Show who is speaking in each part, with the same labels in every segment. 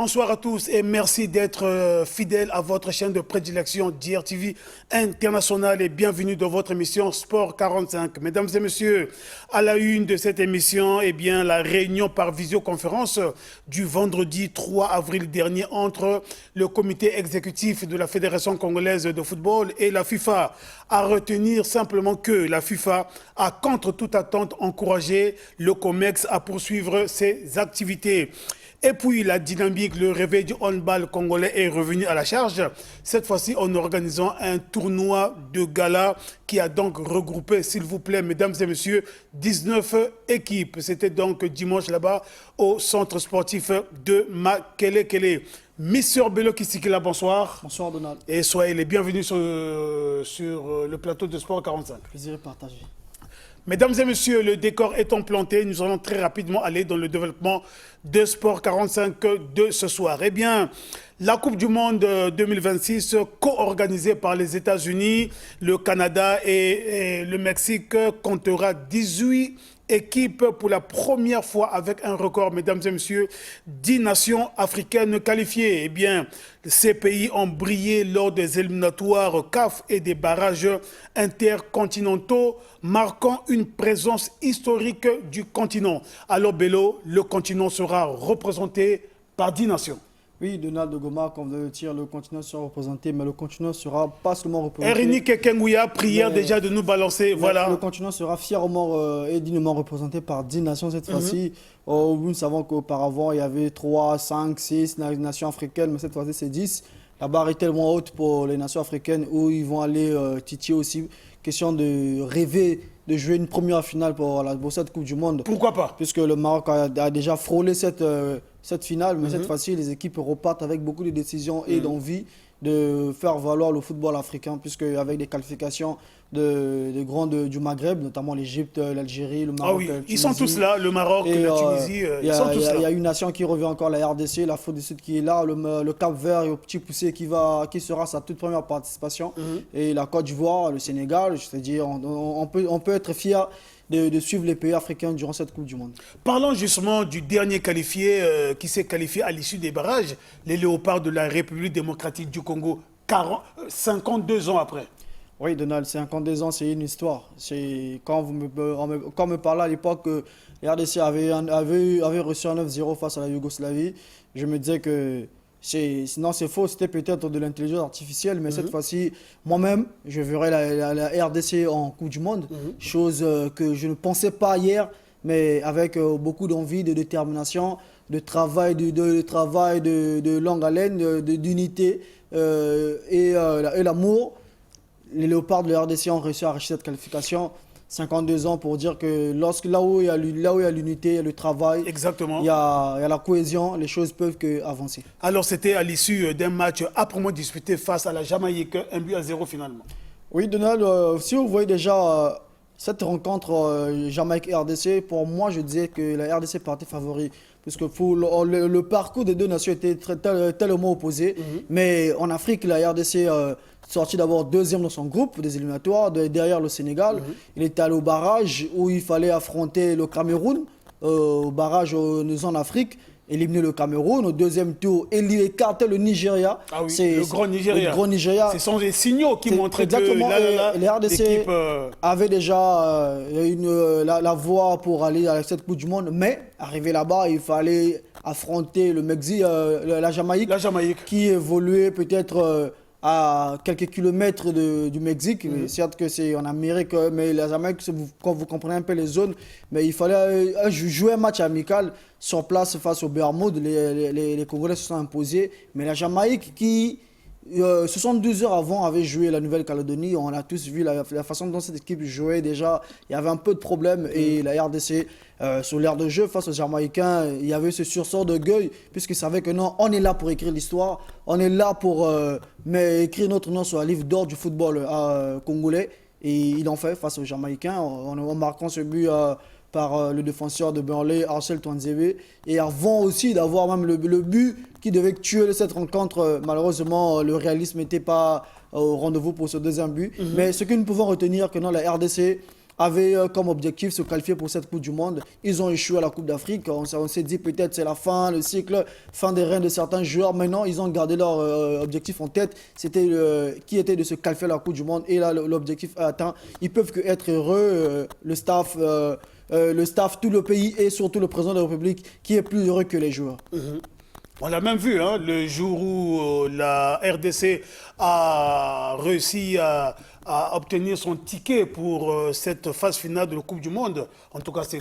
Speaker 1: Bonsoir à tous et merci d'être fidèles à votre chaîne de prédilection DRTV International et bienvenue dans votre émission Sport 45. Mesdames et messieurs, à la une de cette émission, la réunion par visioconférence du vendredi 3 avril dernier entre le comité exécutif de la Fédération congolaise de football et la FIFA. À retenir simplement que la FIFA a contre toute attente encouragé le COMEX à poursuivre ses activités. Et puis la dynamique, le réveil du handball congolais est revenu à la charge. Cette fois-ci en organisant un tournoi de gala qui a donc regroupé, s'il vous plaît, mesdames et messieurs, 19 équipes. C'était donc dimanche là-bas au centre sportif de Makelekele. Monsieur Bello Kisikila, bonsoir.
Speaker 2: Bonsoir Donald.
Speaker 1: Et soyez les bienvenus sur le plateau de Sport 45.
Speaker 2: Plaisir partagé.
Speaker 1: Mesdames et messieurs, le décor étant planté, nous allons très rapidement aller dans le développement de Sport 45 de ce soir. La Coupe du Monde 2026, co-organisée par les États-Unis, le Canada et le Mexique, comptera 18 équipes pour la première fois avec un record, mesdames et messieurs, 10 nations africaines qualifiées. Ces pays ont brillé lors des éliminatoires CAF et des barrages intercontinentaux, marquant une présence historique du continent. Alors Bello, le continent sera représenté par 10 nations.
Speaker 2: Oui, Donald de Goma, comme vous le dire, le continent sera représenté, mais le continent sera pas seulement représenté.
Speaker 1: Erini Kekengouya, prière déjà de nous balancer. Voilà.
Speaker 2: Le continent sera fièrement et dignement représenté par 10 nations cette fois-ci. Nous savons qu'auparavant, il y avait 3, 5, 6 nations africaines, mais cette fois-ci, c'est 10. La barre est tellement haute pour les nations africaines où ils vont aller titiller aussi. Question de rêver de jouer une première finale pour cette Coupe du Monde.
Speaker 1: Pourquoi pas?
Speaker 2: Puisque le Maroc a déjà frôlé cette finale, mais cette fois-ci, les équipes repartent avec beaucoup de décisions et d'envie de faire valoir le football africain, puisque avec des qualifications de grands du Maghreb, notamment l'Égypte, l'Algérie, le Maroc,
Speaker 1: oui,
Speaker 2: la Tunisie.
Speaker 1: Ils sont tous là, le Maroc, la Tunisie, ils sont tous là.
Speaker 2: Il y a une nation qui revient encore, la RDC, l'Afrique du Sud qui est là, le Cap-Vert et au Petit Poussé qui sera sa toute première participation, et la Côte d'Ivoire, le Sénégal. C'est-à-dire, on peut être fier de suivre les pays africains durant cette Coupe du Monde.
Speaker 1: Parlons justement du dernier qualifié qui s'est qualifié à l'issue des barrages, les Léopards de la République démocratique du Congo, 52 ans après.
Speaker 2: Oui, Donald, 52 ans, c'est une histoire. Quand on me parlait à l'époque que la RDC avait reçu un 9-0 face à la Yougoslavie, je me disais que sinon c'est faux, c'était peut-être de l'intelligence artificielle, mais cette fois-ci, moi-même, je verrai la RDC en Coupe du Monde, chose que je ne pensais pas hier, mais avec beaucoup d'envie, de détermination, de travail, de longue haleine, d'unité et l'amour. Les Léopards de la RDC ont réussi à arracher cette qualification. 52 ans pour dire que là où il y a l'unité, il y a le travail,
Speaker 1: exactement.
Speaker 2: Il y a la cohésion, les choses peuvent avancer.
Speaker 1: Alors c'était à l'issue d'un match âprement disputé face à la Jamaïque, 1-0 finalement.
Speaker 2: Oui, Donald, si vous voyez déjà cette rencontre Jamaïque-RDC, pour moi je disais que la RDC partait favori. Puisque le parcours des deux nations était tellement opposé. Mais en Afrique, la RDC sorti d'abord deuxième dans son groupe des éliminatoires, derrière le Sénégal. Il était allé au barrage où il fallait affronter le Cameroun, au barrage en Afrique, éliminer le Cameroun. Au deuxième tour, écarter le Nigeria.
Speaker 1: Ah oui, le grand Nigeria. Ce sont des signaux qui montraient que
Speaker 2: les RDC avaient déjà la voie pour aller à cette Coupe du Monde. Mais arrivé là-bas, il fallait affronter le Mexique, la Jamaïque, qui évoluait peut-être à quelques kilomètres du Mexique. Certes que c'est en Amérique, mais la Jamaïque, quand vous comprenez un peu les zones, mais il fallait jouer un match amical sur place face aux Bermudes. Les Congolais se sont imposés, mais la Jamaïque qui 72 heures avant avait joué la Nouvelle-Calédonie, on a tous vu la façon dont cette équipe jouait déjà, il y avait un peu de problème et la RDC sur l'aire de jeu face aux Jamaïcains, il y avait ce sursaut d'orgueil puisqu'ils savaient que non, on est là pour écrire l'histoire, on est là pour écrire notre nom sur la livre d'or du football congolais et ils l'ont fait face aux Jamaïcains en marquant ce but par le défenseur de Burnley, Arcel Touanzebe. Et avant aussi d'avoir même le but qui devait tuer cette rencontre, malheureusement, le réalisme n'était pas au rendez-vous pour ce deuxième but. Mais ce que nous pouvons retenir, que non, la RDC avaient comme objectif se qualifier pour cette Coupe du Monde. Ils ont échoué à la Coupe d'Afrique. On s'est dit peut-être c'est la fin, le cycle, fin des règnes de certains joueurs. Maintenant, ils ont gardé leur objectif en tête. C'était qui était de se qualifier à la Coupe du Monde. Et là, l'objectif est atteint. Ils peuvent que être heureux. Le staff, tout le pays et surtout le président de la République qui est plus heureux que les joueurs.
Speaker 1: On l'a même vu, hein, le jour où la RDC a réussi à obtenir son ticket pour cette phase finale de la Coupe du Monde. En tout cas, c'est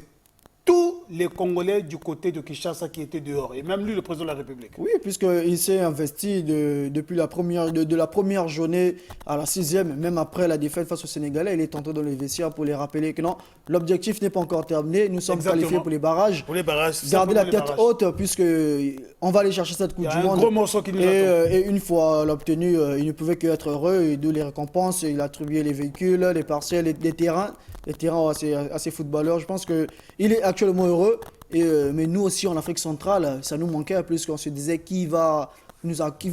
Speaker 1: tous les Congolais du côté de Kinshasa qui étaient dehors, et même lui, le président de la République.
Speaker 2: Oui, puisqu'il s'est investi depuis la première journée à la 6e, même après la défaite face aux Sénégalais, il est entré dans les vestiaires pour les rappeler que non, l'objectif n'est pas encore terminé, nous sommes qualifiés pour les barrages.
Speaker 1: Pour les barrages.
Speaker 2: Garder la tête haute, puisqu'on va aller chercher cette Coupe du Monde.
Speaker 1: Un gros morceau qui nous attend.
Speaker 2: Et une fois l'obtenu, il ne pouvait qu'être heureux, et d'où les récompenses, il a attribué les véhicules, les parcelles, les terrains à ces footballeurs. Je pense qu'il est actuellement heureux. Mais nous aussi en Afrique centrale, ça nous manquait, plus qu'on se disait qui va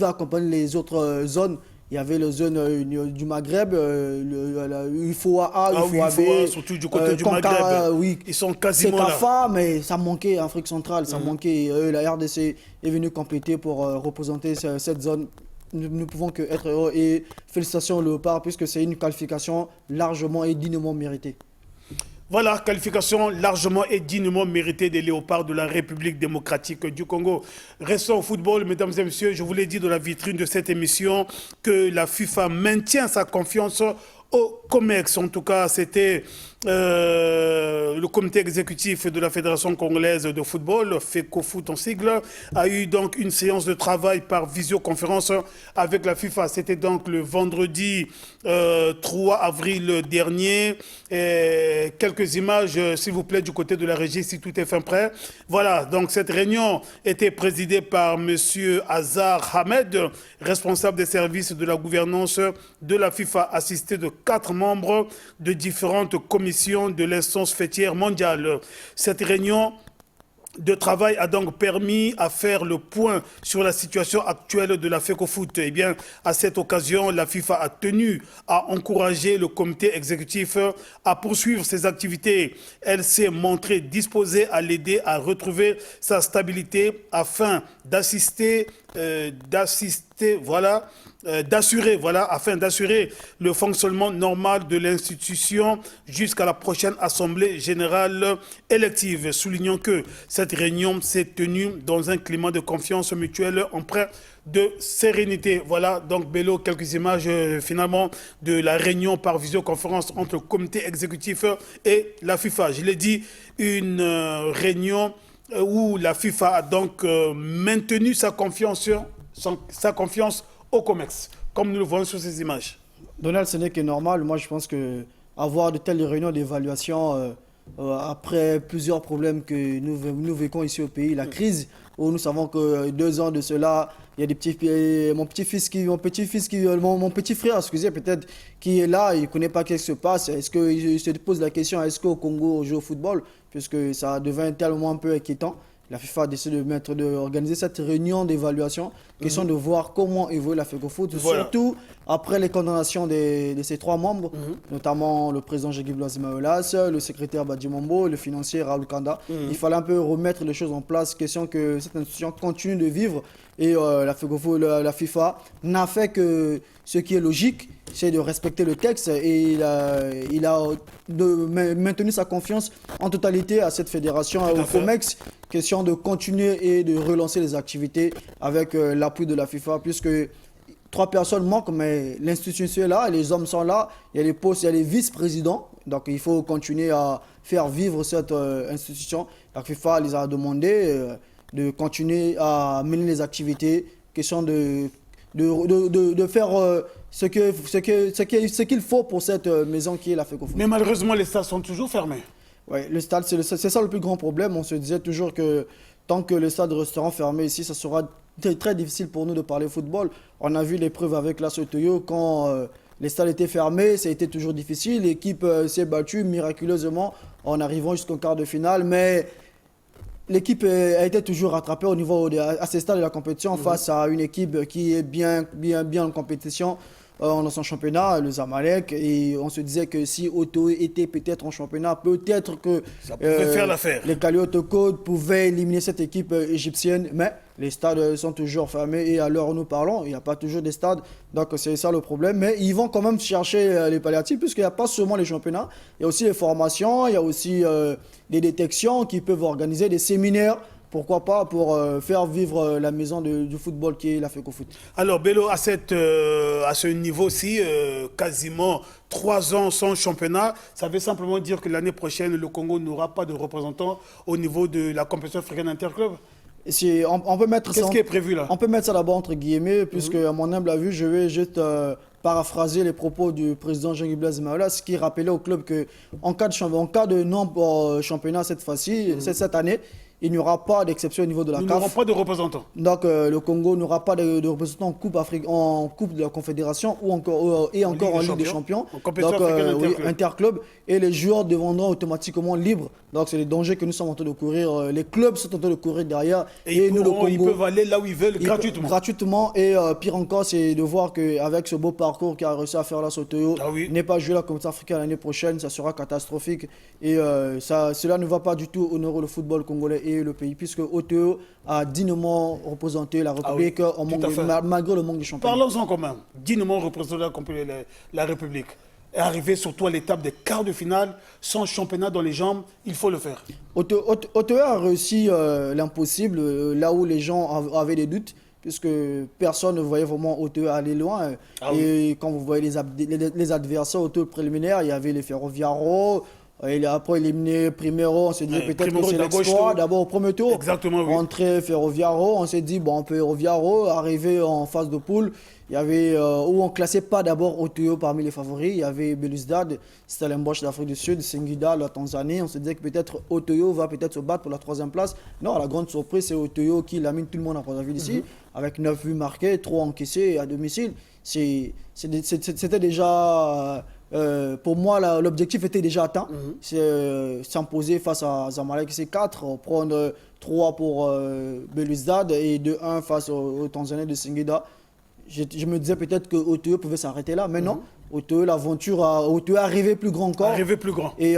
Speaker 2: accompagner les autres zones. Il y avait les zones du Maghreb, UFOA, UFOA,
Speaker 1: surtout du côté du Maghreb.
Speaker 2: Oui,
Speaker 1: ils sont quasiment
Speaker 2: là. C'est CAFA, mais ça manquait en Afrique centrale, ça manquait. La RDC est venue compléter pour représenter cette zone. Nous ne pouvons qu'être heureux et félicitations au Léopard, puisque c'est une qualification largement et dignement méritée.
Speaker 1: Voilà, qualification largement et dignement méritée des Léopards de la République démocratique du Congo. Restons au football, mesdames et messieurs. Je vous l'ai dit dans la vitrine de cette émission que la FIFA maintient sa confiance au COMEX. En tout cas, c'était le comité exécutif de la Fédération congolaise de football, FECOFOOT en sigle, a eu donc une séance de travail par visioconférence avec la FIFA. C'était donc le vendredi 3 avril dernier. Et quelques images, s'il vous plaît, du côté de la régie, si tout est fin prêt. Voilà, donc cette réunion était présidée par M. Azar Hamed, responsable des services de la gouvernance de la FIFA, assisté de 4 membres de différentes commissions de l'instance fêtière mondiale. Cette réunion de travail a donc permis à faire le point sur la situation actuelle de la FECOFOOT. Eh bien, à cette occasion, la FIFA a tenu à encourager le comité exécutif à poursuivre ses activités. Elle s'est montrée disposée à l'aider à retrouver sa stabilité afin d'assurer le fonctionnement normal de l'institution jusqu'à la prochaine Assemblée générale élective. Soulignons que cette réunion s'est tenue dans un climat de confiance mutuelle empreint de sérénité. Voilà, donc Bello, quelques images finalement de la réunion par visioconférence entre le comité exécutif et la FIFA. Je l'ai dit, une réunion où la FIFA a donc maintenu sa confiance au COMEX, comme nous le voyons sur ces images.
Speaker 2: Donald, ce n'est que normal. Moi, je pense qu'avoir de telles réunions d'évaluation après plusieurs problèmes que nous vécons ici au pays, la crise, où nous savons que 2 ans de cela, il y a des mon petit frère, excusez peut-être, qui est là, il ne connaît pas ce qui se passe. Est-ce qu'il se pose la question, est-ce qu'au Congo on joue au football, puisque ça devient tellement un peu inquiétant. La FIFA a décidé d'organiser cette réunion d'évaluation, question de voir comment évolue la FECOFOOT, surtout après les condamnations de ces 3 membres, notamment le président Jégui Blazimaolas, le secrétaire Badjimombo et le financier Raoul Kanda. Il fallait un peu remettre les choses en place, question que cette institution continue de vivre. Et la FIFA n'a fait que ce qui est logique, c'est de respecter le texte, et il a maintenu sa confiance en totalité à cette fédération, au COMEX, question de continuer et de relancer les activités avec l'appui de la FIFA, puisque 3 personnes manquent, mais l'institution est là, les hommes sont là, il y a les postes, il y a les vice-présidents, donc il faut continuer à faire vivre cette institution. La FIFA les a demandé de continuer à mener les activités, question de faire ce qu'il faut pour cette maison qui est la FECOFOOT.
Speaker 1: Mais malheureusement, les stades sont toujours fermés.
Speaker 2: Oui, le stade, c'est ça le plus grand problème. On se disait toujours que tant que le stade restera fermé ici, ça sera très difficile pour nous de parler football. On a vu les preuves avec la Sotoyo quand les stades étaient fermés, ça a été toujours difficile. L'équipe s'est battue miraculeusement en arrivant jusqu'au quart de finale, mais l'équipe a été toujours rattrapée à ces stades de la compétition face à une équipe qui est bien en compétition. dans son championnat, le Zamalek, et on se disait que si Otoe était peut-être en championnat, peut-être que
Speaker 1: ça pouvait faire l'affaire.
Speaker 2: Les Kalioto Code pouvaient éliminer cette équipe égyptienne, mais les stades sont toujours fermés et à l'heure où nous parlons, il n'y a pas toujours des stades, donc c'est ça le problème. Mais ils vont quand même chercher les palliatifs, puisqu'il n'y a pas seulement les championnats, il y a aussi les formations, il y a aussi des détections qui peuvent organiser des séminaires. Pourquoi pas pour faire vivre la maison du football qui est la FECOFOOT.
Speaker 1: Alors Bello, à ce niveau-ci, quasiment 3 ans sans championnat, ça veut simplement dire que l'année prochaine, le Congo n'aura pas de représentants au niveau de la compétition africaine interclub.
Speaker 2: On peut mettre
Speaker 1: Qu'est-ce qui est prévu là?
Speaker 2: On peut mettre ça d'abord entre guillemets, puisque à mon humble avis, je vais juste paraphraser les propos du président Jean-Guy Blaise Maola, ce qui rappelait au club qu'en cas de non-championnat cette fois-ci, cette année, il n'y aura pas d'exception au niveau de la CAF.
Speaker 1: Nous n'aurons pas de représentants.
Speaker 2: Donc le Congo n'aura pas de représentants en coupe de la Confédération ou encore en Ligue des Champions. Donc interclub. Et les joueurs deviendront automatiquement libres. Donc c'est les dangers que nous sommes en train de courir. Les clubs sont en train de courir derrière.
Speaker 1: Et nous, le Congo, ils peuvent aller là où ils veulent gratuitement.
Speaker 2: Gratuitement. Et pire encore, c'est de voir qu'avec ce beau parcours qu'a réussi à faire là Sotoyo, n'est pas joué la compétition africaine l'année prochaine, ça sera catastrophique. Et cela ne va pas du tout honorer le football congolais et le pays, puisque Otoyo a dignement représenté la République malgré le manque de championnat.
Speaker 1: Parlons-en quand même. Dignement représenté la République. Et arriver surtout à l'étape des quarts de finale, sans championnat dans les jambes, il faut le faire.
Speaker 2: Otoyo a réussi l'impossible, là où les gens avaient des doutes, puisque personne ne voyait vraiment Otoyo aller loin. Et quand vous voyez les adversaires Otoyo préliminaires, il y avait les Ferroviaro. Il a après éliminé Primero, on s'est dit peut-être que c'est l'exploit. D'abord au premier tour,
Speaker 1: exactement, oui.
Speaker 2: Entrée Ferroviaro, on s'est dit bon, Ferroviaro, arrivé en phase de poule, il y avait où on classait pas d'abord Otoyo parmi les favoris, il y avait Belouizdad, Stellenbosch d'Afrique du Sud, Singida la Tanzanie, on se disait que peut-être Otoyo va peut-être se battre pour la 3e place. Non, la grande surprise c'est Otoyo qui lamine tout le monde en première vue d'ici, avec 9 buts marqués, 3 encaissés à domicile. C'était déjà... pour moi, l'objectif était déjà atteint. C'est s'imposer face à Zamalek, c'est 4, prendre 3 pour Belouizdad et 2-1 face au Tanzanais de Singida. Je me disais peut-être que Otoyo pouvait s'arrêter là, mais non. Otoyo, l'aventure Otoyo arrivé plus grand encore.
Speaker 1: Arrivé plus grand.
Speaker 2: Et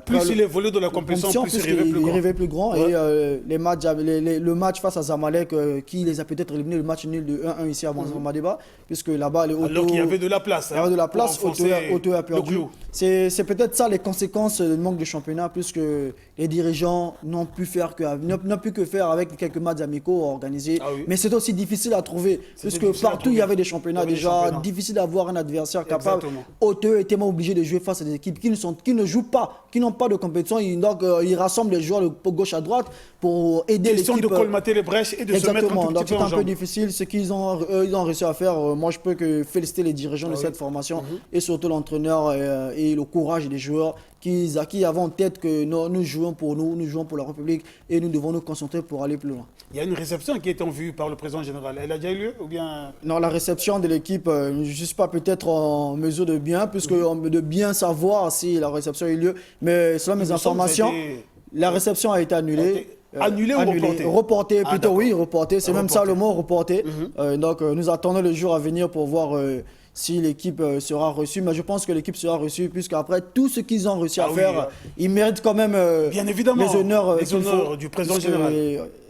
Speaker 1: plus il évolue dans la compétition, plus il arrivait plus grand.
Speaker 2: Ouais. Et le match face à Zamalek, qui les a peut-être éliminés, le match nul de 1-1 ici à Madeba, puisque là-bas,
Speaker 1: alors qu'il y avait de la place.
Speaker 2: Il y avait de la place, Otoyo a perdu. C'est peut-être ça les conséquences du manque de championnat, puisque les dirigeants n'ont pu que faire avec quelques matchs amicaux organisés. Mais c'est aussi difficile à trouver, puisque partout il y avait des championnats déjà, difficile d'avoir un adversaire capable. Otoyo était même obligé de jouer face à des équipes qui ne jouent pas, qui n'ont pas de compétition. Donc ils rassemblent les joueurs de gauche à droite pour aider l'équipe.
Speaker 1: De colmater les brèches et de se mettre un petit peu en
Speaker 2: donc c'est un peu difficile. Ce qu'ils ont réussi à faire, moi je peux que féliciter les dirigeants de cette formation et surtout l'entraîneur et le courage des joueurs qui avaient en tête que nous jouons pour nous jouons pour la République et nous devons nous concentrer pour aller plus loin.
Speaker 1: Il y a une réception qui est en vue par le président général. Elle a déjà eu lieu ou bien...
Speaker 2: Non, la réception de l'équipe, je ne suis pas peut-être en mesure de bien savoir si la réception a eu lieu, mais selon mes informations, la réception a été annulée.
Speaker 1: Annulée ou reportée?
Speaker 2: Reportée, plutôt oui, reportée. C'est même ça le mot, reportée. Donc nous attendons le jour à venir pour voir si l'équipe sera reçue. Mais je pense que l'équipe sera reçue, puisqu'après tout ce qu'ils ont réussi à faire, ils méritent quand même
Speaker 1: bien évidemment,
Speaker 2: les honneurs
Speaker 1: du président général.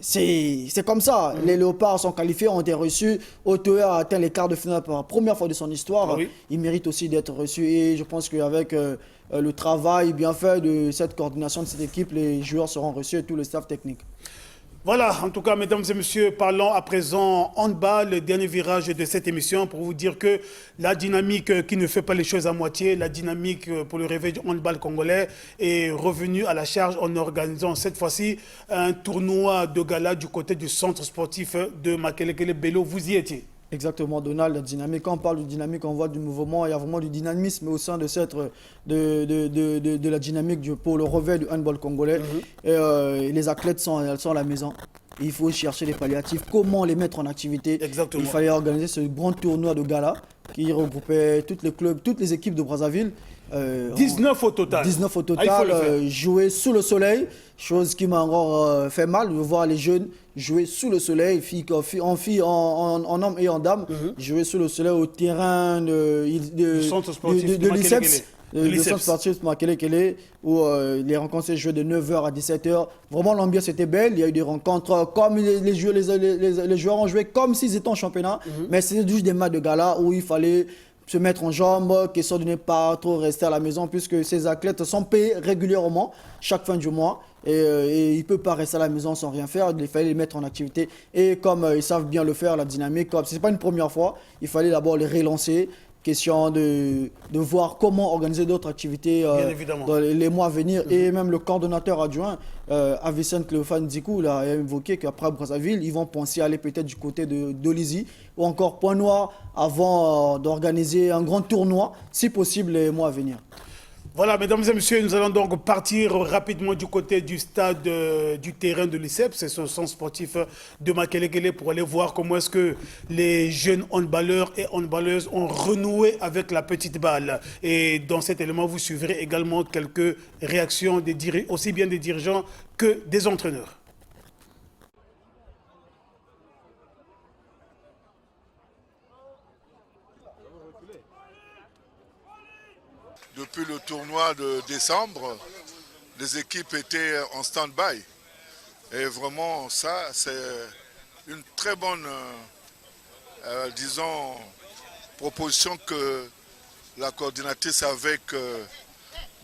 Speaker 2: C'est comme ça. Les Léopards sont qualifiés, ont été reçus. Otoyo a atteint les quarts de finale pour la première fois de son histoire. Il mérite aussi d'être reçu. Et je pense qu'avec le travail bien fait de cette coordination de cette équipe, les joueurs seront reçus et tout le staff technique.
Speaker 1: Voilà, en tout cas, mesdames et messieurs, parlons à présent handball, le dernier virage de cette émission, pour vous dire que la dynamique qui ne fait pas les choses à moitié, la dynamique pour le réveil du handball congolais est revenue à la charge en organisant cette fois-ci un tournoi de gala du côté du centre sportif de Makelekele Bello. Vous y étiez?
Speaker 2: Exactement, Donald, la dynamique. Quand on parle de dynamique, on voit du mouvement, il y a vraiment du dynamisme au sein de la dynamique pour le réveil du handball congolais. Et les athlètes sont à la maison. Il faut chercher les palliatifs, comment les mettre en activité.
Speaker 1: Exactement.
Speaker 2: Il fallait organiser ce grand tournoi de gala qui regroupait tous les clubs, toutes les équipes de Brazzaville.
Speaker 1: 19 au total.
Speaker 2: 19 au total, jouer sous le soleil, chose qui m'a encore fait mal de voir les jeunes jouer sous le soleil, en hommes et en dames, jouer sous le soleil au terrain de
Speaker 1: centre sportif
Speaker 2: de l'ICEPS. Le centre sportif Makele, où les rencontres se jouaient de 9h à 17h. Vraiment, l'ambiance était belle. Il y a eu des rencontres comme les joueurs ont joué comme s'ils étaient en championnat. Mais c'était juste des matchs de gala où il fallait se mettre en jambes, question de ne pas trop rester à la maison, puisque ces athlètes sont payés régulièrement chaque fin du mois. Et ils ne peuvent pas rester à la maison sans rien faire. Il fallait les mettre en activité. Et comme ils savent bien le faire, la dynamique, ce n'est pas une première fois, il fallait d'abord les relancer. Question de voir comment organiser d'autres activités dans les mois à venir. Et même le coordonnateur adjoint, Avicent Cléophane Dikou, il a évoqué qu'après Brazzaville, ils vont penser à aller peut-être du côté d'Olizy ou encore Pointe-Noire avant d'organiser un grand tournoi, si possible, les mois à venir.
Speaker 1: Voilà, mesdames et messieurs, nous allons donc partir rapidement du côté du stade du terrain de l'ICEP, c'est ce centre sportif de Makelekele, pour aller voir comment est-ce que les jeunes handballeurs et handballeuses ont renoué avec la petite balle. Et dans cet élément, vous suivrez également quelques réactions aussi bien des dirigeants que des entraîneurs.
Speaker 3: Depuis le tournoi de décembre, les équipes étaient en stand-by. Et vraiment, ça, c'est une très bonne, disons, proposition que la coordinatrice avec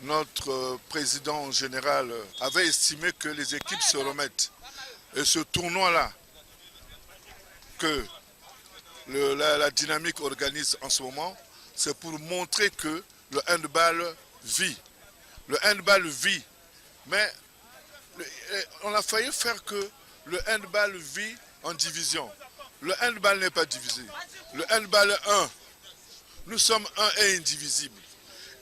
Speaker 3: notre président général avait estimé que les équipes se remettent. Et ce tournoi-là, que la dynamique organise en ce moment, c'est pour montrer que le handball vit. Le handball vit. Mais on a failli faire que le handball vit en division. Le handball n'est pas divisé. Le handball est un. Nous sommes un et indivisible.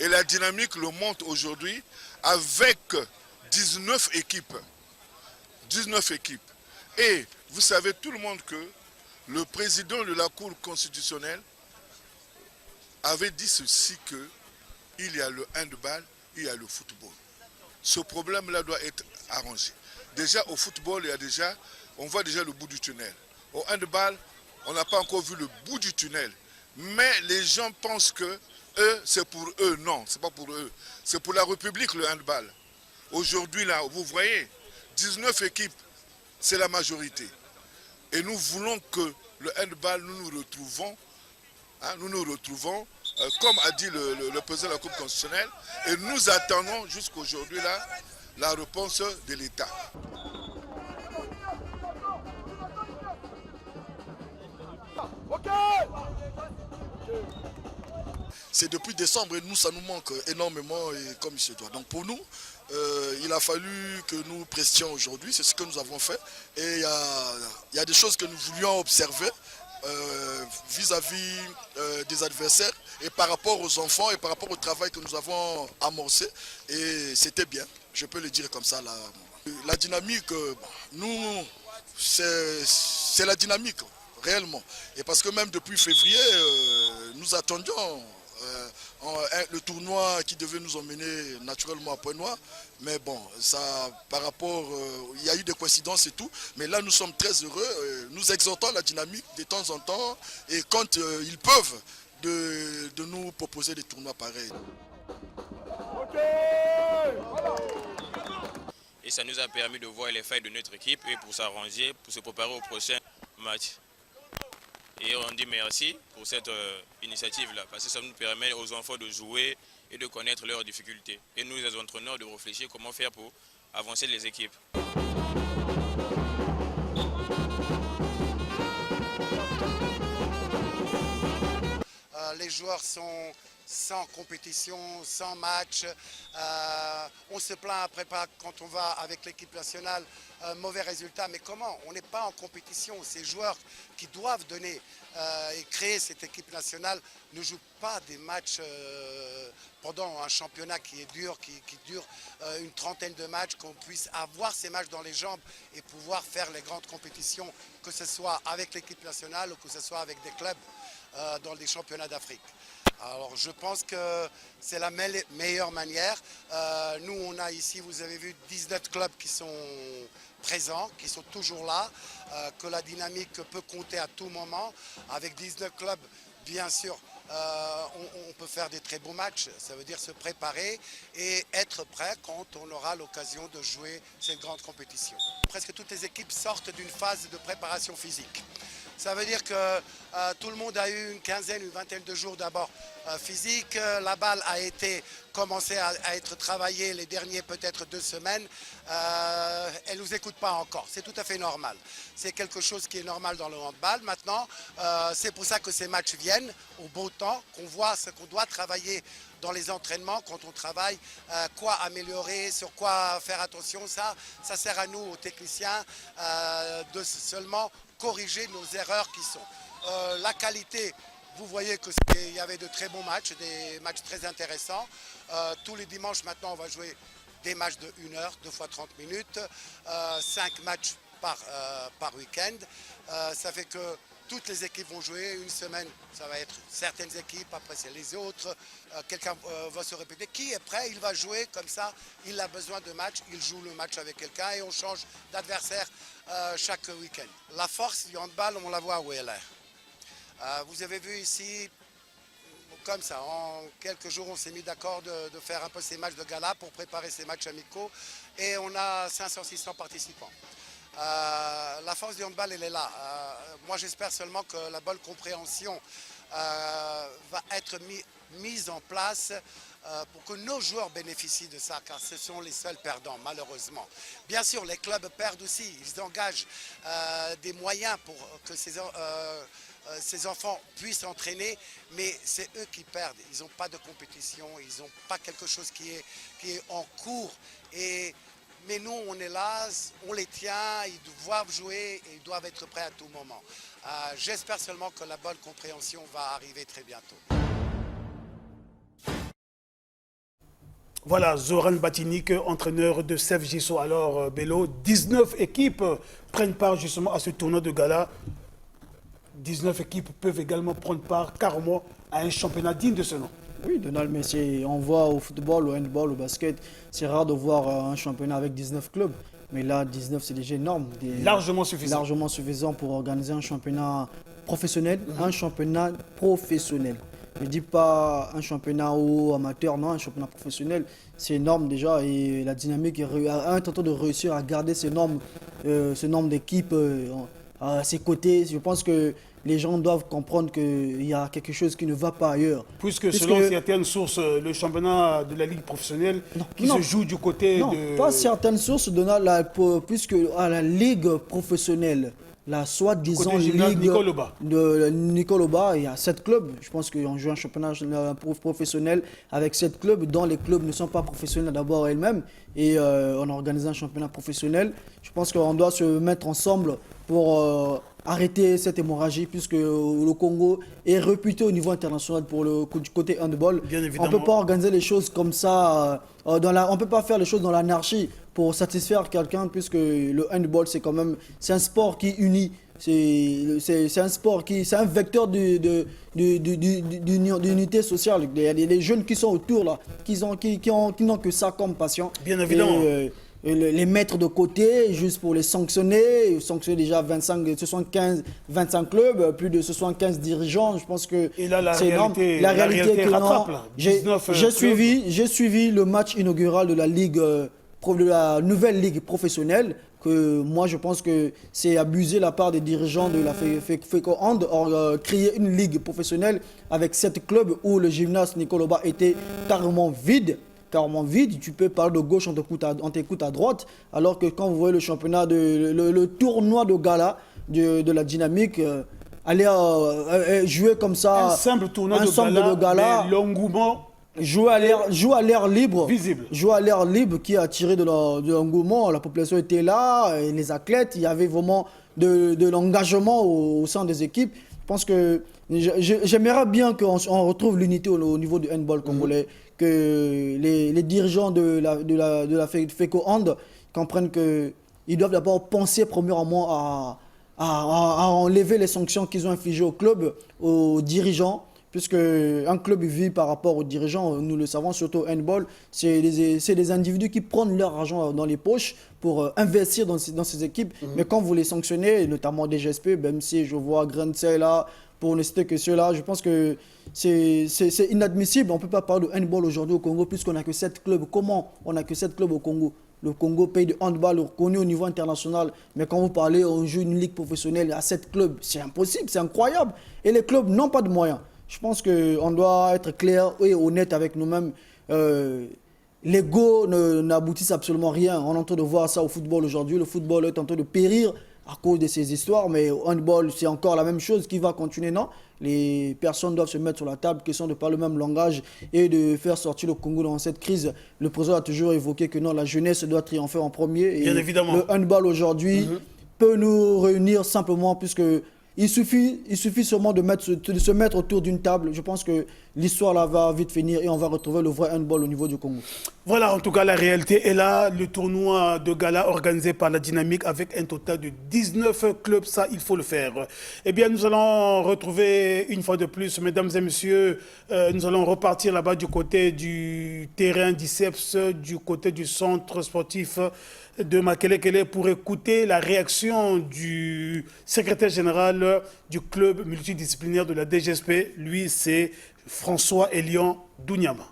Speaker 3: Et la dynamique le montre aujourd'hui avec 19 équipes. 19 équipes. Et vous savez tout le monde que le président de la Cour constitutionnelle avait dit ceci que il y a le handball, il y a le football. Ce problème-là doit être arrangé. Déjà au football, on voit déjà le bout du tunnel. Au handball, on n'a pas encore vu le bout du tunnel. Mais les gens pensent que eux, c'est pour eux. Non, c'est pas pour eux. C'est pour la République le handball. Aujourd'hui, là, vous voyez, 19 équipes, c'est la majorité. Et nous voulons que le handball, nous nous retrouvons, comme a dit le président de la Cour constitutionnelle, et nous attendons jusqu'aujourd'hui là la réponse de l'État.
Speaker 4: C'est depuis décembre et nous, ça nous manque énormément et comme il se doit. Donc pour nous, il a fallu que nous pressions aujourd'hui, c'est ce que nous avons fait. Et il y a des choses que nous voulions observer vis-à-vis des adversaires et par rapport aux enfants et par rapport au travail que nous avons amorcé. Et c'était bien, je peux le dire comme ça. La dynamique, nous, c'est la dynamique, réellement. Et parce que même depuis février, nous attendions le tournoi qui devait nous emmener naturellement à Pointe-Noire. Mais bon, ça, par rapport, il y a eu des coïncidences et tout. Mais là, nous sommes très heureux. Nous exhortons la dynamique de temps en temps. Et quand ils peuvent, de nous proposer des tournois pareils.
Speaker 5: Et ça nous a permis de voir les failles de notre équipe et pour s'arranger, pour se préparer au prochain match. Et on dit merci pour cette initiative-là, parce que ça nous permet aux enfants de jouer et de connaître leurs difficultés. Et nous, les entraîneurs, de réfléchir comment faire pour avancer les équipes.
Speaker 6: Les joueurs sont sans compétition, sans match. On se plaint après pas quand on va avec l'équipe nationale, mauvais résultat. Mais comment? On n'est pas en compétition. Ces joueurs qui doivent donner et créer cette équipe nationale ne jouent pas des matchs pendant un championnat qui est dur, qui dure une trentaine de matchs, qu'on puisse avoir ces matchs dans les jambes et pouvoir faire les grandes compétitions, que ce soit avec l'équipe nationale ou que ce soit avec des clubs. dans les championnats d'Afrique. Alors je pense que c'est la meilleure manière. Nous on a ici, vous avez vu, 19 clubs qui sont présents, qui sont toujours là, que la dynamique peut compter à tout moment. Avec 19 clubs, bien sûr, on peut faire des très beaux matchs. Ça veut dire se préparer et être prêt quand on aura l'occasion de jouer cette grande compétition. Presque toutes les équipes sortent d'une phase de préparation physique. Ça veut dire que tout le monde a eu une quinzaine, une vingtaine de jours d'abord physique. La balle a commencé à être travaillée les derniers peut-être 2 semaines. Elle ne nous écoute pas encore. C'est tout à fait normal. C'est quelque chose qui est normal dans le handball. Maintenant, c'est pour ça que ces matchs viennent au beau temps, qu'on voit ce qu'on doit travailler dans les entraînements, quand on travaille, quoi améliorer, sur quoi faire attention. Ça sert à nous, aux techniciens, de seulement corriger nos erreurs qui sont. La qualité, vous voyez qu'il y avait de très bons matchs, des matchs très intéressants. Tous les dimanches maintenant, on va jouer des matchs de 1 heure, 2 fois 30 minutes, 5 matchs par week-end. Ça fait que toutes les équipes vont jouer. Une semaine, ça va être certaines équipes, après c'est les autres. Quelqu'un va se répéter. Qui est prêt, il va jouer comme ça. Il a besoin de match, il joue le match avec quelqu'un et on change d'adversaire chaque week-end. La force du handball, on la voit où elle est. Vous avez vu ici, comme ça, en quelques jours, on s'est mis d'accord de faire un peu ces matchs de gala pour préparer ces matchs amicaux. Et on a 500-600 participants. La force du handball, elle est là. Moi, j'espère seulement que la bonne compréhension va être mise en place pour que nos joueurs bénéficient de ça, car ce sont les seuls perdants, malheureusement. Bien sûr, les clubs perdent aussi. Ils engagent des moyens pour que ces enfants puissent entraîner, mais c'est eux qui perdent. Ils n'ont pas de compétition, ils n'ont pas quelque chose qui est en cours. Mais nous, on est là, on les tient, ils doivent jouer et ils doivent être prêts à tout moment. J'espère seulement que la bonne compréhension va arriver très bientôt.
Speaker 1: Voilà, Zoran Batinik, entraîneur de CEF Gisso. Alors, Bello, 19 équipes prennent part justement à ce tournoi de gala. 19 équipes peuvent également prendre part carrément à un championnat digne de ce nom.
Speaker 2: Oui, Donald, mais on voit au football, au handball, au basket, c'est rare de voir un championnat avec 19 clubs. Mais là, 19, c'est déjà énorme.
Speaker 1: Largement suffisant.
Speaker 2: Largement suffisant pour organiser un championnat professionnel. Un championnat professionnel. Ne dis pas un championnat amateur, non, un championnat professionnel. C'est énorme déjà et la dynamique a un temps de réussir à garder ce nombre d'équipes à ses côtés. Je pense que les gens doivent comprendre qu'il y a quelque chose qui ne va pas ailleurs.
Speaker 1: Puisque selon certaines sources, le championnat de la Ligue professionnelle se joue du côté de...
Speaker 2: Pas certaines sources, puisque à la Ligue professionnelle, la soi-disant Ligue de Nicoloba, il y a 7 clubs. Je pense qu'on joue un championnat professionnel avec 7 clubs, dont les clubs ne sont pas professionnels d'abord elles-mêmes. Et on a organisé un championnat professionnel. Je pense qu'on doit se mettre ensemble pour arrêter cette hémorragie, puisque le Congo est réputé au niveau international pour du côté handball. On ne peut pas organiser les choses comme ça, on ne peut pas faire les choses dans l'anarchie pour satisfaire quelqu'un, puisque le handball, c'est un sport qui unit. C'est un sport c'est un vecteur d'unité sociale. Il y a des jeunes qui sont autour là, qui n'ont que ça comme passion.
Speaker 1: Bien évidemment.
Speaker 2: Et les mettre de côté juste pour les sanctionner. Sanctionner déjà 25 clubs, plus de 75 dirigeants. Je pense que c'est énorme. La réalité rattrape. J'ai suivi le match inaugural de la nouvelle ligue professionnelle. Que moi je pense que c'est abusé la part des dirigeants de la FECO Hand, créer une ligue professionnelle avec 7 clubs où le gymnase Nicoloba était carrément vide, tu peux parler de gauche, on t'écoute à droite, alors que quand vous voyez le championnat, le tournoi de gala de la dynamique, aller jouer comme ça,
Speaker 1: un simple tournoi de gala, mais l'engouement,
Speaker 2: jouer à l'air libre,
Speaker 1: visible.
Speaker 2: Jouer à l'air libre qui a attiré de l'engouement, la population était là, et les athlètes, il y avait vraiment de l'engagement au sein des équipes. Je pense que j'aimerais bien qu'on retrouve l'unité au niveau du handball congolais, que les dirigeants de la FECO Hand comprennent qu'ils doivent d'abord penser premièrement à enlever les sanctions qu'ils ont infligées au club, aux dirigeants, puisque un club vit par rapport aux dirigeants, nous le savons, surtout au handball, c'est des individus qui prennent leur argent dans les poches pour investir dans ces équipes. Mais quand vous les sanctionnez, notamment DGSP, même si je vois Grenzel là, pour ne citer que ceux-là, je pense que c'est inadmissible. On ne peut pas parler de handball aujourd'hui au Congo puisqu'on n'a que 7 clubs. Comment on n'a que 7 clubs au Congo? Le Congo, pays de handball reconnu au niveau international. Mais quand vous parlez, on joue une ligue professionnelle à 7 clubs. C'est impossible, c'est incroyable. Et les clubs n'ont pas de moyens. Je pense qu'on doit être clair et honnête avec nous-mêmes. L'ego n'aboutit absolument rien. On est en train de voir ça au football aujourd'hui. Le football est en train de périr à cause de ces histoires, mais au handball, c'est encore la même chose qui va continuer, non? Les personnes doivent se mettre sur la table, question de parler le même langage et de faire sortir le Congo dans cette crise. Le président a toujours évoqué que non, la jeunesse doit triompher en premier. Et
Speaker 1: bien évidemment.
Speaker 2: Le handball aujourd'hui peut nous réunir simplement puisque il suffit seulement de se mettre autour d'une table. Je pense que l'histoire là va vite finir et on va retrouver le vrai handball au niveau du Congo.
Speaker 1: Voilà, en tout cas, la réalité est là. Le tournoi de gala organisé par la Dynamique avec un total de 19 clubs, ça, il faut le faire. Eh bien, nous allons retrouver une fois de plus, mesdames et messieurs, nous allons repartir là-bas du côté du terrain d'ICEPS, du côté du centre sportif de Makelekele pour écouter la réaction du secrétaire général du club multidisciplinaire de la DGSP. Lui, c'est François Elion Dounyama.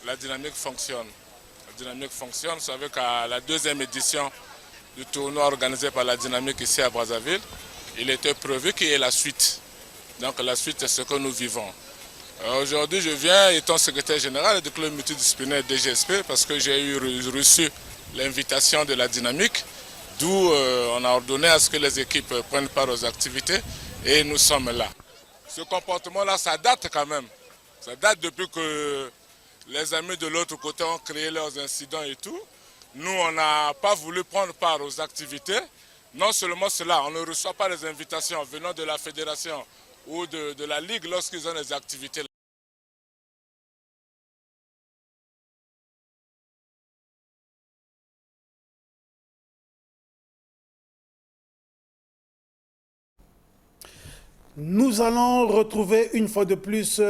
Speaker 7: La dynamique fonctionne. La dynamique fonctionne. Vous savez qu'à la deuxième édition du tournoi organisé par la dynamique ici à Brazzaville, il était prévu qu'il y ait la suite. Donc la suite, c'est ce que nous vivons. Aujourd'hui, je viens étant secrétaire général du club multidisciplinaire DGSP parce que j'ai reçu l'invitation de la dynamique, d'où on a ordonné à ce que les équipes prennent part aux activités et nous sommes là. Ce comportement-là, ça date quand même. Ça date depuis que les amis de l'autre côté ont créé leurs incidents et tout. Nous, on n'a pas voulu prendre part aux activités. Non seulement cela, on ne reçoit pas les invitations venant de la fédération ou de la ligue lorsqu'ils ont des activités.
Speaker 1: Nous allons retrouver une fois de plus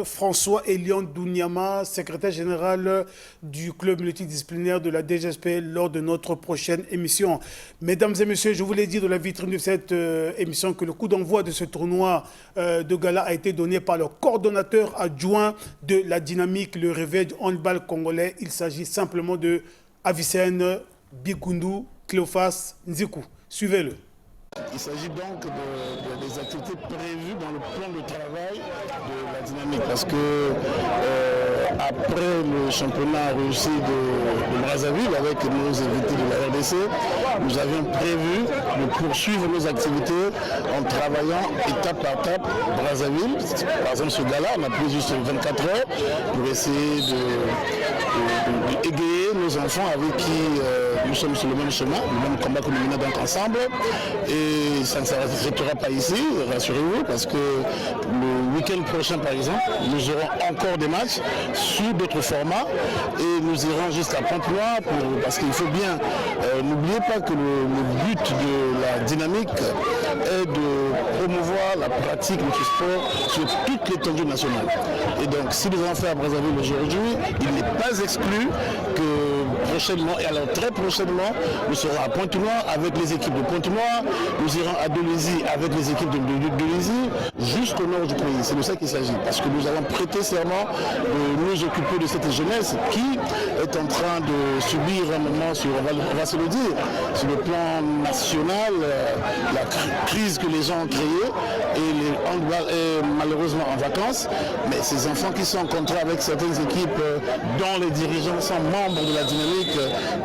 Speaker 1: François Elion Dounyama, secrétaire général du club multidisciplinaire de la DGSP lors de notre prochaine émission. Mesdames et messieurs, je vous l'ai dit dans la vitrine de cette émission que le coup d'envoi de ce tournoi de gala a été donné par le coordonnateur adjoint de la dynamique, le réveil du handball congolais. Il s'agit simplement de Avicenne Bikundu Cléophas Nzikou. Suivez-le.
Speaker 8: Il s'agit donc des activités prévues dans le plan de travail de la dynamique parce que après le championnat réussi de Brazzaville avec nos invités de la RDC, nous avions prévu de poursuivre nos activités en travaillant étape par étape Brazzaville. Par exemple, ce gala, on a pris juste 24 heures pour essayer d'égayer nos enfants avec qui nous sommes sur le même chemin, le même combat que nous menons donc ensemble. Et ça ne s'arrêtera pas ici, rassurez-vous, parce que le week-end prochain, par exemple, nous aurons encore des matchs sous d'autres formats et nous irons jusqu'à Pamplona parce qu'il faut bien, n'oubliez pas que le but de la dynamique est de promouvoir la pratique du sport sur toute l'étendue nationale. Et donc, si nous allons faire à Brazzaville aujourd'hui, il n'est pas exclu que prochainement, et alors très prochainement, nous serons à Pointe-Noire avec les équipes de Pointe-Noire, nous irons à Dolisie avec les équipes de Dolisie, jusqu'au nord du pays. C'est de ça qu'il s'agit, parce que nous avons prêté serment de nous occuper de cette jeunesse qui est en train de subir un moment, on va se le dire, sur le plan national, la crise que les gens ont créée, et les handball est malheureusement en vacances, mais ces enfants qui sont en contrat avec certaines équipes dont les dirigeants sont membres de la dynamique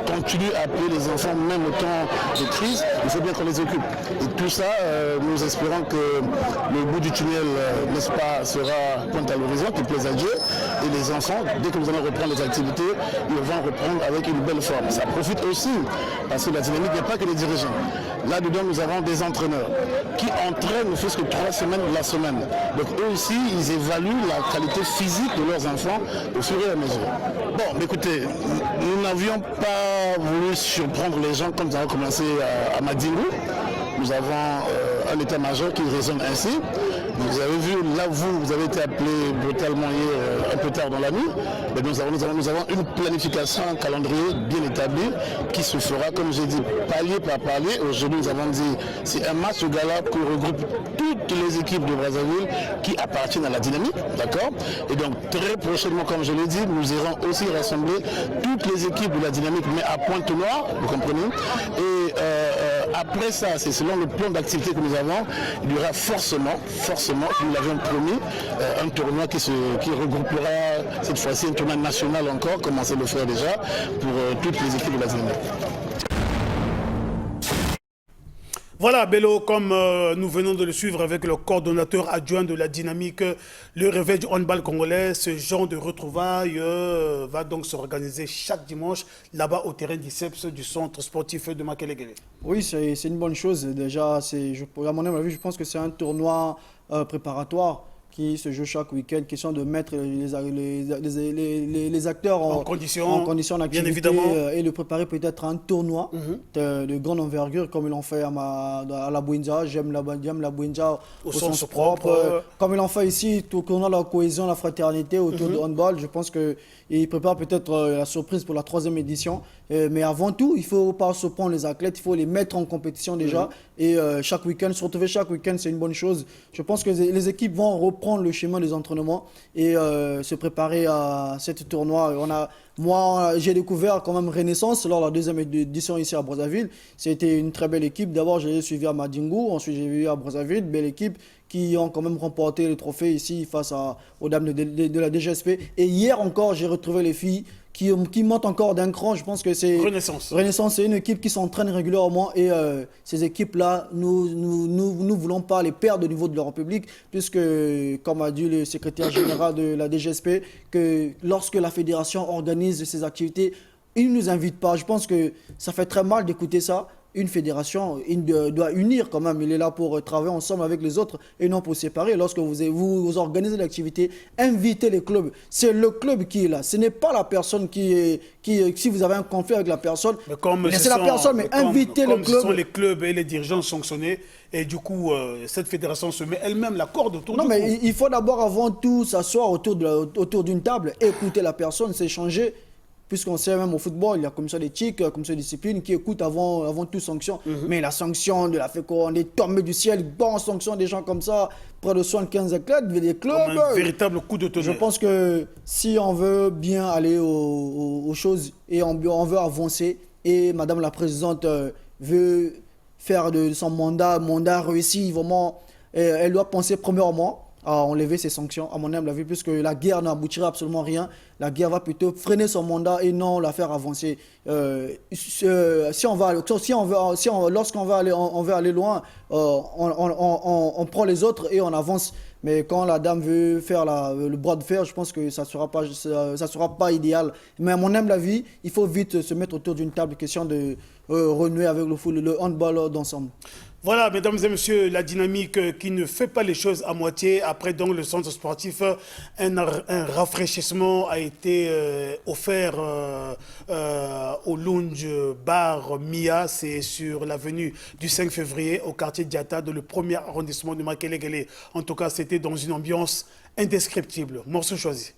Speaker 8: continuent à appeler les enfants même au temps de crise, il faut bien qu'on les occupe. Et tout ça, nous espérons que le bout du tunnel, n'est-ce pas, sera pointe à l'horizon, qu'il plaise à Dieu. et les enfants, dès que nous allons reprendre les activités, ils vont reprendre avec une belle forme. Ça profite aussi, parce que la dynamique n'est pas que les dirigeants. Là-dedans, nous avons des entraîneurs qui entraînent ne fût-ce que 3 semaines la semaine. Donc eux aussi, ils évaluent la qualité physique de leurs enfants au fur et à mesure. Bon, mais écoutez, nous n'avions pas voulu surprendre les gens comme nous avons commencé à Madingu. Nous avons un état-major qui résonne ainsi. Vous avez vu, là vous avez été appelé brutalement hier, un peu tard dans la nuit. Mais nous avons une planification, un calendrier bien établi qui se fera, comme j'ai dit, palier par palier. Aujourd'hui, nous avons dit, c'est un match de gala qui regroupe toutes les équipes de Brazzaville qui appartiennent à la dynamique, d'accord? Et donc, très prochainement, comme je l'ai dit, nous irons aussi rassembler toutes les équipes de la dynamique, mais à Pointe-Noire, vous comprenez? Et après ça, c'est selon le plan d'activité que nous avons, il y aura forcément, nous l'avions promis, un tournoi qui regroupera cette fois-ci un tournoi national encore, comme on sait le faire déjà, pour toutes les équipes de la dynamique.
Speaker 1: Voilà, Bello, comme nous venons de le suivre avec le coordonnateur adjoint de la dynamique, le réveil du handball congolais, ce genre de retrouvailles va donc s'organiser chaque dimanche là-bas au terrain d'ICEPS du centre sportif de Makelele.
Speaker 2: Oui, c'est une bonne chose. Déjà, à mon avis, je pense que c'est un tournoi préparatoire qui se joue chaque week-end, question de mettre les acteurs en condition d'activité,
Speaker 1: bien évidemment,
Speaker 2: et le préparer peut-être à un tournoi de grande envergure comme ils l'ont fait à la Bouinja, j'aime la Bouinja au sens propre, comme ils l'ont fait ici, tout tournoi de la cohésion, la fraternité autour du handball. Je pense qu'ils préparent peut-être la surprise pour la 3e édition, mais avant tout, il ne faut pas se prendre les athlètes, il faut les mettre en compétition déjà, et chaque week-end, se retrouver chaque week-end, c'est une bonne chose. Je pense que les équipes vont reprendre le chemin des entraînements et se préparer à ce tournoi. Moi, j'ai découvert quand même Renaissance lors de la 2e édition ici à Brazzaville. C'était une très belle équipe. D'abord, j'ai suivi à Madingu, ensuite j'ai vu à Brazzaville, belle équipe qui ont quand même remporté le trophée ici face aux dames de la DGSP. Et hier encore, j'ai retrouvé les filles qui montent encore d'un cran. Je pense que c'est
Speaker 1: Renaissance.
Speaker 2: Renaissance, c'est une équipe qui s'entraîne régulièrement et ces équipes-là, nous voulons pas les perdre au niveau de leur public, puisque, comme a dit le secrétaire général de la DGSP, que lorsque la fédération organise ses activités, ils ne nous invitent pas. Je pense que ça fait très mal d'écouter ça. Une fédération doit unir quand même. Il est là pour travailler ensemble avec les autres et non pour séparer. Lorsque vous organisez l'activité, invitez les clubs. C'est le club qui est là. Ce n'est pas la personne si vous avez un conflit avec la personne, laissez la personne, mais invitez le club.
Speaker 1: Ce sont les clubs et les dirigeants sanctionnés. Et du coup, cette fédération se met elle-même la corde autour du cou.
Speaker 2: Non, mais il faut d'abord, avant tout, s'asseoir autour d'une table, écouter la personne, s'échanger. Puisqu'on sait même au football, il y a commission d'éthique, commission de discipline qui écoute avant toute sanction. Mais la sanction de la FECO, on est tombé du ciel, bon sanction des gens comme ça, près de 75 athlètes, des clubs.
Speaker 1: Comme un véritable coup de tonnerre.
Speaker 2: Je pense que si on veut bien aller aux choses et on veut avancer, et Madame la Présidente veut faire de son mandat réussi, vraiment, elle doit penser premièrement à enlever ces sanctions, à mon humble avis, puisque la guerre n'aboutira absolument rien. La guerre va plutôt freiner son mandat et non la faire avancer. Lorsqu'on veut aller loin, on prend les autres et on avance. Mais quand la dame veut faire le bras de fer, je pense que ça sera pas idéal. Mais à mon humble avis, il faut vite se mettre autour d'une table, question de renouer avec le handball d'ensemble.
Speaker 1: Voilà, mesdames et messieurs, la dynamique qui ne fait pas les choses à moitié. Après donc le centre sportif, un rafraîchissement a été offert au Lounge Bar Mia. C'est sur l'avenue du 5 février au quartier Diata, dans le 1er arrondissement de Makelele. En tout cas, c'était dans une ambiance indescriptible. Morceau choisi.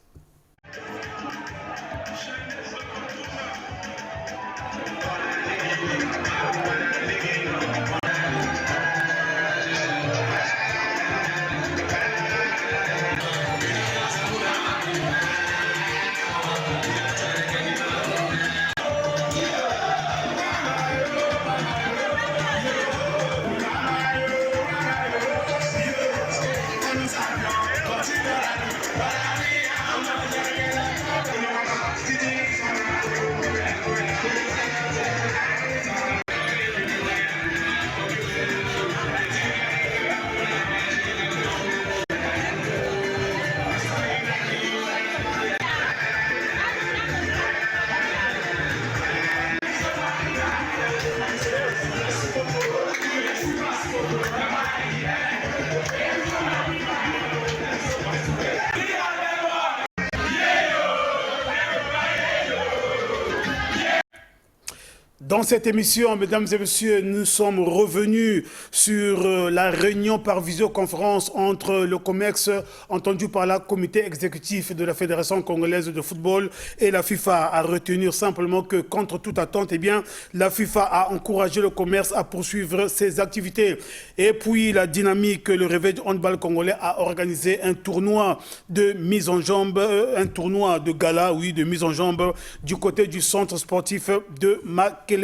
Speaker 1: Dans cette émission, mesdames et messieurs, nous sommes revenus sur la réunion par visioconférence entre le COMEX, entendu par le comité exécutif de la Fédération congolaise de football, et la FIFA. À retenir simplement que, contre toute attente, eh bien, la FIFA a encouragé le commerce à poursuivre ses activités. Et puis, la dynamique, le réveil du handball congolais a organisé un tournoi de mise en jambe, un tournoi de gala, oui, de mise en jambe du côté du centre sportif de Makele.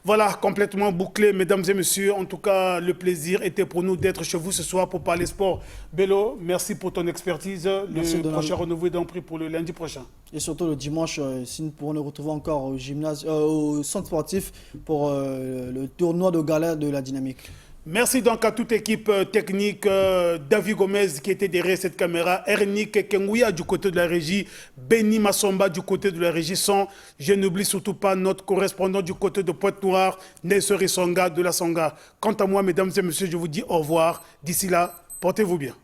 Speaker 1: Voilà, complètement bouclé, mesdames et messieurs. En tout cas, le plaisir était pour nous d'être chez vous ce soir pour parler sport. Bello, merci pour ton expertise.
Speaker 2: Merci,
Speaker 1: le
Speaker 2: Donald.
Speaker 1: prochain renouveau est donc pris pour le lundi prochain.
Speaker 2: Et surtout le dimanche, si nous pourrons nous retrouver encore au gymnase, au centre sportif pour le tournoi de gala de la dynamique.
Speaker 1: Merci donc à toute équipe technique, David Gomez qui était derrière cette caméra, Ernick Kengouya du côté de la régie, Benny Massomba du côté de la régie son. Je n'oublie surtout pas notre correspondant du côté de Pointe-Noire, Nessori Songa de la Songa. Quant à moi, mesdames et messieurs, je vous dis au revoir. D'ici là, portez-vous bien.